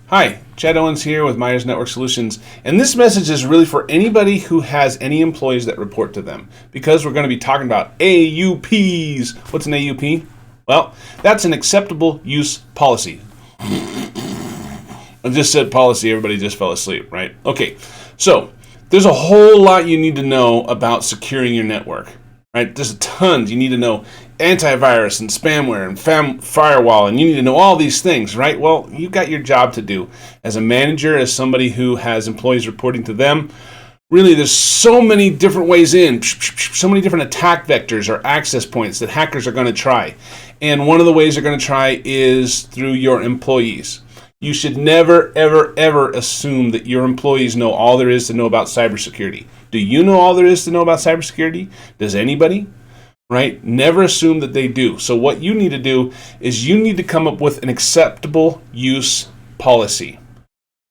Hi, Chad Owens here with Myers Network Solutions, and this message is really for anybody who has any employees that report to them, because we're going to be talking about AUPs. What's an AUP? Well, that's an acceptable use policy. I just said policy, everybody just fell asleep, right? Okay, so there's a whole lot you need to know about securing your network, right? There's tons. You need to know antivirus and spamware and firewall, and you need to know all these things, right? Well, you've got your job to do as a manager, as somebody who has employees reporting to them. Really, there's so many different ways in, so many different attack vectors or access points that hackers are going to try. And one of the ways they're going to try is through your employees. You should never, ever, ever assume that your employees know all there is to know about cybersecurity. Do you know all there is to know about cybersecurity? Does anybody? Right? Never assume that they do. So what you need to do is you need to come up with an acceptable use policy,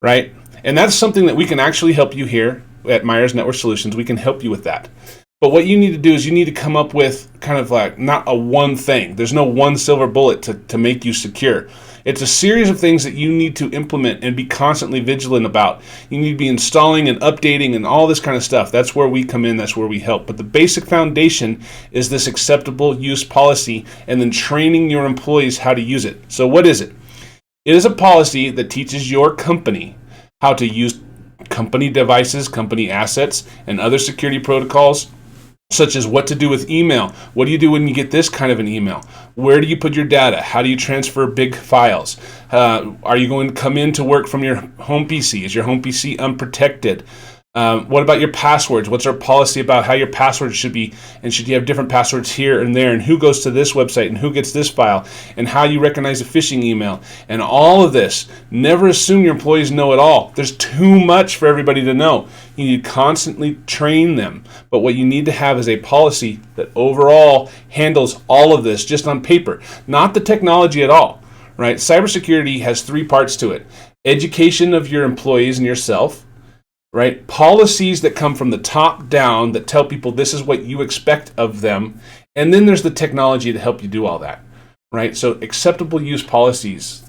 right? And that's something that we can actually help you here at Myers Network Solutions. We can help you with that. But what you need to do is you need to come up with kind of like not a one thing. There's no one silver bullet to make you secure. It's a series of things that you need to implement and be constantly vigilant about. You need to be installing and updating and all this kind of stuff. That's where we come in. That's where we help. But the basic foundation is this acceptable use policy and then training your employees how to use it. So what is it? It is a policy that teaches your company how to use company devices, company assets, and other security protocols, such as what to do with email. What do you do when you get this kind of an email? Where do you put your data? How do you transfer big files? Are you going to come in to work from your home PC? Is your home PC unprotected? What about your passwords? What's our policy about how your passwords should be? And should you have different passwords here and there? And who goes to this website? And who gets this file? And how you recognize a phishing email? And all of this. Never assume your employees know it all. There's too much for everybody to know. You need to constantly train them. But what you need to have is a policy that overall handles all of this just on paper, not the technology at all, right? Cybersecurity has three parts to it. Education of your employees and yourself, right? Policies that come from the top down that tell people this is what you expect of them. And then there's the technology to help you do all that, right? So acceptable use policies.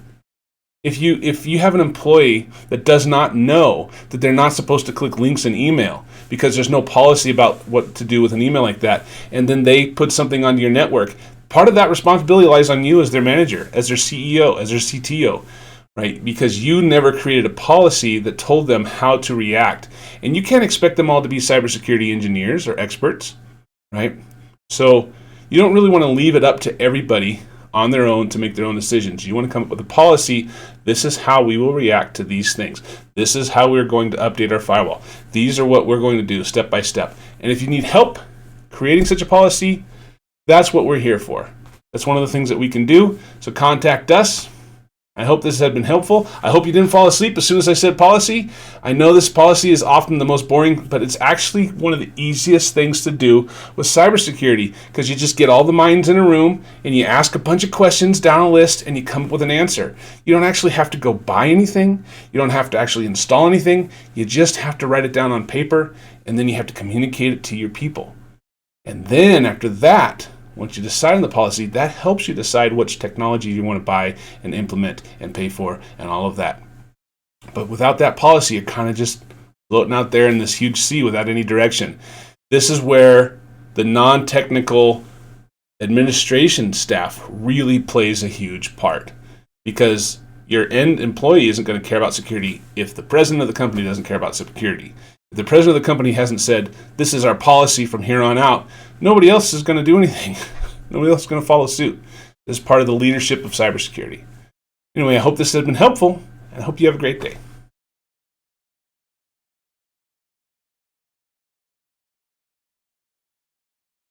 If you have an employee that does not know that they're not supposed to click links in email because there's no policy about what to do with an email like that, and then they put something onto your network, part of that responsibility lies on you as their manager, as their CEO, as their CTO. Right? Because you never created a policy that told them how to react. And you can't expect them all to be cybersecurity engineers or experts, right? So you don't really want to leave it up to everybody on their own to make their own decisions. You want to come up with a policy. This is how we will react to these things. This is how we're going to update our firewall. These are what we're going to do step by step. And if you need help creating such a policy, that's what we're here for. That's one of the things that we can do. So contact us. I hope this has been helpful. I hope you didn't fall asleep as soon as I said policy. I know this policy is often the most boring, but it's actually one of the easiest things to do with cybersecurity, because you just get all the minds in a room and you ask a bunch of questions down a list and you come up with an answer. You don't actually have to go buy anything. You don't have to actually install anything. You just have to write it down on paper, and then you have to communicate it to your people. And then after that, once you decide on the policy, that helps you decide which technology you want to buy and implement and pay for and all of that. But without that policy, you're kind of just floating out there in this huge sea without any direction. This is where the non-technical administration staff really plays a huge part, because your end employee isn't going to care about security if the president of the company doesn't care about security. If the president of the company hasn't said, this is our policy from here on out, nobody else is going to do anything. Nobody else is going to follow suit. This is part of the leadership of cybersecurity. Anyway, I hope this has been helpful, and I hope you have a great day.